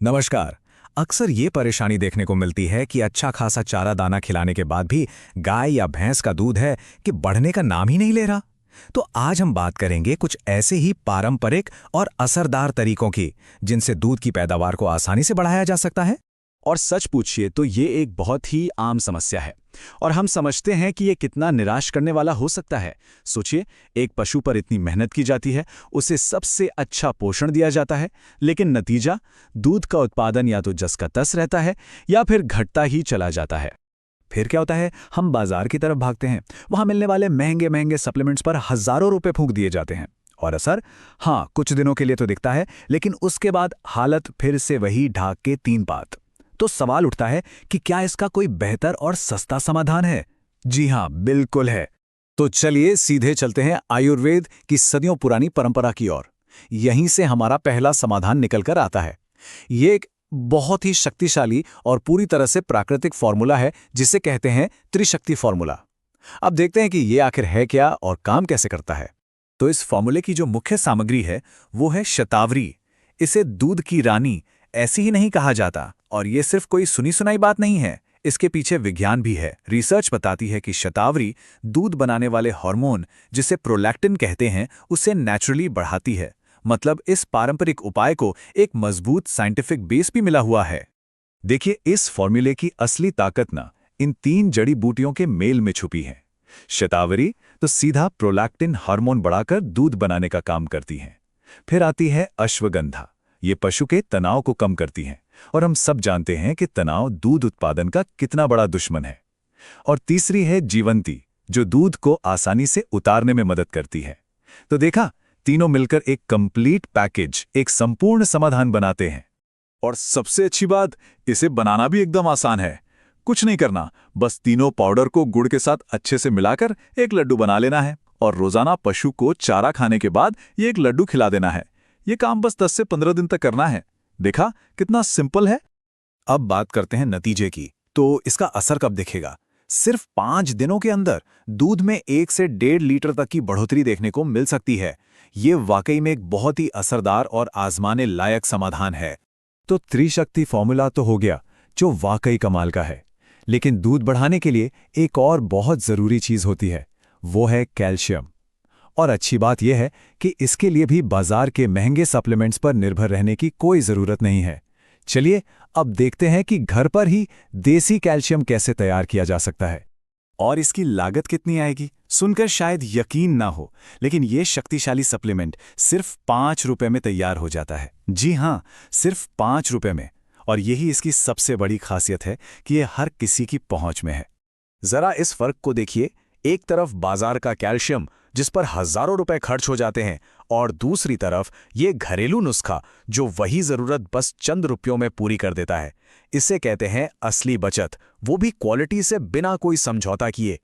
नमस्कार। अक्सर ये परेशानी देखने को मिलती है कि अच्छा खासा चारा दाना खिलाने के बाद भी गाय या भैंस का दूध है कि बढ़ने का नाम ही नहीं ले रहा। तो आज हम बात करेंगे कुछ ऐसे ही पारंपरिक और असरदार तरीकों की जिनसे दूध की पैदावार को आसानी से बढ़ाया जा सकता है। और सच पूछिए तो ये एक बहुत ही आम समस्या है और हम समझते हैं कि ये कितना निराश करने वाला हो सकता है। सोचिए, एक पशु पर इतनी मेहनत की जाती है, उसे सबसे अच्छा पोषण दिया जाता है, लेकिन नतीजा दूध का उत्पादन या तो जस का तस रहता है या फिर घटता ही चला जाता है। फिर क्या होता है, हम बाजार की तरफ भागते हैं, वहां मिलने वाले महंगे महंगे सप्लीमेंट्स पर हजारों रुपए फूंक दिए जाते हैं और असर, हाँ, कुछ दिनों के लिए तो दिखता है, लेकिन उसके बाद हालत फिर से वही ढाक के तीन पात। तो सवाल उठता है कि क्या इसका कोई बेहतर और सस्ता समाधान है? जी हाँ, बिल्कुल है। तो चलिए सीधे चलते हैं आयुर्वेद की सदियों पुरानी परंपरा की ओर। यहीं से हमारा पहला समाधान निकल कर आता है। ये एक बहुत ही शक्तिशाली और पूरी तरह से प्राकृतिक फॉर्मूला है जिसे कहते हैं त्रिशक्ति फॉर्मूला। अब देखते हैं कि ये आखिर है क्या और काम कैसे करता है। तो इस फॉर्मूले की जो मुख्य सामग्री है वो है शतावरी। इसे दूध की रानी ऐसे ही नहीं कहा जाता, और ये सिर्फ कोई सुनी सुनाई बात नहीं है। इसके पीछे विज्ञान भी है। रिसर्च बताती है कि शतावरी दूध बनाने वाले हार्मोन जिसे प्रोलैक्टिन कहते हैं उसे नेचुरली बढ़ाती है। मतलब इस पारंपरिक उपाय को एक मजबूत साइंटिफिक बेस भी मिला हुआ है। देखिए, इस फॉर्मूले की असली ताकत ना इन तीन जड़ी बूटियों के मेल में छुपी है। शतावरी तो सीधा प्रोलैक्टिन हार्मोन बढ़ाकर दूध बनाने का काम करती है। फिर आती है अश्वगंधा। ये पशु के तनाव को कम करती हैं, और हम सब जानते हैं कि तनाव दूध उत्पादन का कितना बड़ा दुश्मन है। और तीसरी है जीवंती, जो दूध को आसानी से उतारने में मदद करती है। तो देखा, तीनों मिलकर एक कंप्लीट पैकेज, एक संपूर्ण समाधान बनाते हैं। और सबसे अच्छी बात, इसे बनाना भी एकदम आसान है। कुछ नहीं करना, बस तीनों पाउडर को गुड़ के साथ अच्छे से मिलाकर एक लड्डू बना लेना है और रोजाना पशु को चारा खाने के बाद ये एक लड्डू खिला देना है। ये काम बस 10 से 15 दिन तक करना है। देखा कितना सिंपल है। अब बात करते हैं नतीजे की। तो इसका असर कब दिखेगा? सिर्फ 5 दिनों के अंदर दूध में 1 से 1.5 लीटर तक की बढ़ोतरी देखने को मिल सकती है। ये वाकई में एक बहुत ही असरदार और आजमाने लायक समाधान है। तो त्रिशक्ति फॉर्मूला तो हो गया, जो वाकई कमाल का है। लेकिन दूध बढ़ाने के लिए एक और बहुत जरूरी चीज होती है, वो है कैल्शियम। और अच्छी बात यह है कि इसके लिए भी बाजार के महंगे सप्लीमेंट्स पर निर्भर रहने की कोई जरूरत नहीं है। चलिए अब देखते हैं कि घर पर ही देसी कैल्शियम कैसे तैयार किया जा सकता है। और इसकी लागत कितनी आएगी, सुनकर शायद यकीन ना हो, लेकिन ये शक्तिशाली सप्लीमेंट सिर्फ 5 रुपए में तैयार हो जाता है। जी हाँ, सिर्फ 5 रुपए में। और यही इसकी सबसे बड़ी खासियत है कि ये हर किसी की पहुंच में है। जरा इस फर्क को देखिए। एक तरफ बाजार का कैल्शियम जिस पर हजारों रुपए खर्च हो जाते हैं, और दूसरी तरफ ये घरेलू नुस्खा जो वही जरूरत बस चंद रुपयों में पूरी कर देता है। इसे कहते हैं असली बचत, वो भी क्वालिटी से बिना कोई समझौता किए।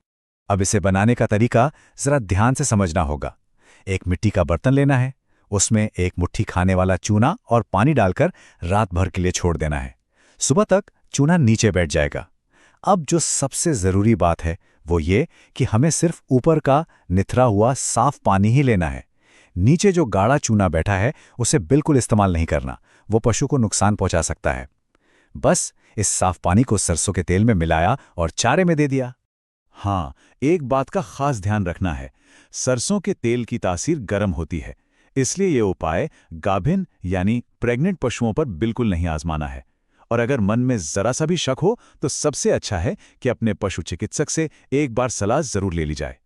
अब इसे बनाने का तरीका जरा ध्यान से समझना होगा। एक मिट्टी का बर्तन लेना है, उसमें एक मुट्ठी खाने वाला चूना और पानी डालकर रात भर के लिए छोड़ देना है। सुबह तक चूना नीचे बैठ जाएगा। अब जो सबसे जरूरी बात है वो ये कि हमें सिर्फ ऊपर का निथरा हुआ साफ पानी ही लेना है। नीचे जो गाढ़ा चूना बैठा है उसे बिल्कुल इस्तेमाल नहीं करना, वो पशु को नुकसान पहुंचा सकता है। बस इस साफ पानी को सरसों के तेल में मिलाया और चारे में दे दिया। हाँ, एक बात का खास ध्यान रखना है, सरसों के तेल की तासीर गर्म होती है, इसलिए ये उपाय गाभिन यानी प्रेग्नेंट पशुओं पर बिल्कुल नहीं आजमाना है। और अगर मन में जरा सा भी शक हो तो सबसे अच्छा है कि अपने पशु चिकित्सक से एक बार सलाह जरूर ले ली जाए।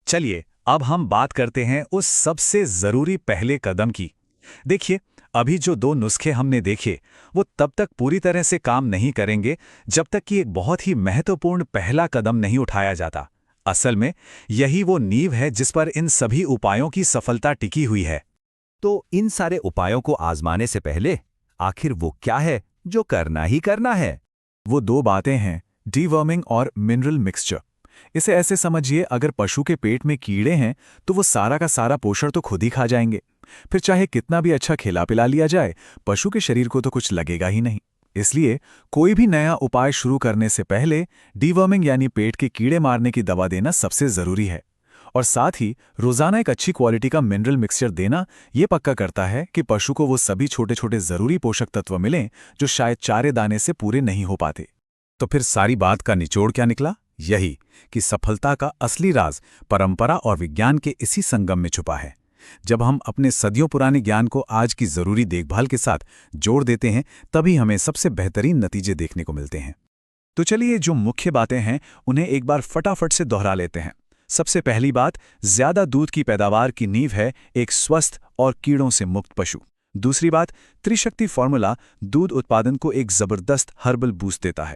चलिए अब हम बात करते हैं उस सबसे जरूरी पहले कदम की। देखिए, अभी जो 2 नुस्खे हमने देखे वो तब तक पूरी तरह से काम नहीं करेंगे जब तक कि एक बहुत ही महत्वपूर्ण पहला कदम नहीं उठाया जाता। असल में यही वो नींव है जिस पर इन सभी उपायों की सफलता टिकी हुई है। तो इन सारे उपायों को आजमाने से पहले आखिर वो क्या है जो करना ही करना है? वो 2 बातें हैं, डीवर्मिंग और मिनरल मिक्सचर। इसे ऐसे समझिए, अगर पशु के पेट में कीड़े हैं तो वो सारा का सारा पोषण तो खुद ही खा जाएंगे। फिर चाहे कितना भी अच्छा खिला पिला लिया जाए, पशु के शरीर को तो कुछ लगेगा ही नहीं। इसलिए कोई भी नया उपाय शुरू करने से पहले डीवर्मिंग यानी पेट के कीड़े मारने की दवा देना सबसे जरूरी है। और साथ ही रोजाना एक अच्छी क्वालिटी का मिनरल मिक्सचर देना ये पक्का करता है कि पशु को वो सभी छोटे छोटे जरूरी पोषक तत्व मिलें जो शायद चारे दाने से पूरे नहीं हो पाते। तो फिर सारी बात का निचोड़ क्या निकला? यही कि सफलता का असली राज परंपरा और विज्ञान के इसी संगम में छुपा है। जब हम अपने सदियों पुराने ज्ञान को आज की जरूरी देखभाल के साथ जोड़ देते हैं, तभी हमें सबसे बेहतरीन नतीजे देखने को मिलते हैं। तो चलिए, जो मुख्य बातें हैं उन्हें एक बार फटाफट से दोहरा लेते हैं। सबसे पहली बात, ज्यादा दूध की पैदावार की नींव है एक स्वस्थ और कीड़ों से मुक्त पशु। दूसरी बात, त्रिशक्ति फॉर्मूला दूध उत्पादन को एक जबरदस्त हर्बल बूस्ट देता है।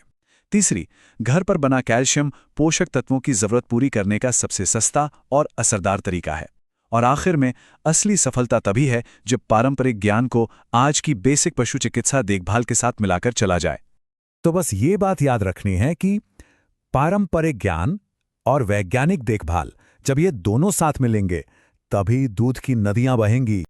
तीसरी, घर पर बना कैल्शियम पोषक तत्वों की जरूरत पूरी करने का सबसे सस्ता और असरदार तरीका है। और आखिर में, असली सफलता तभी है जब पारंपरिक ज्ञान को आज की बेसिक पशु चिकित्सा देखभाल के साथ मिलाकर चला जाए। तो बस ये बात याद रखनी है कि पारंपरिक ज्ञान और वैज्ञानिक देखभाल, जब ये दोनों साथ मिलेंगे, तभी दूध की नदियां बहेंगी।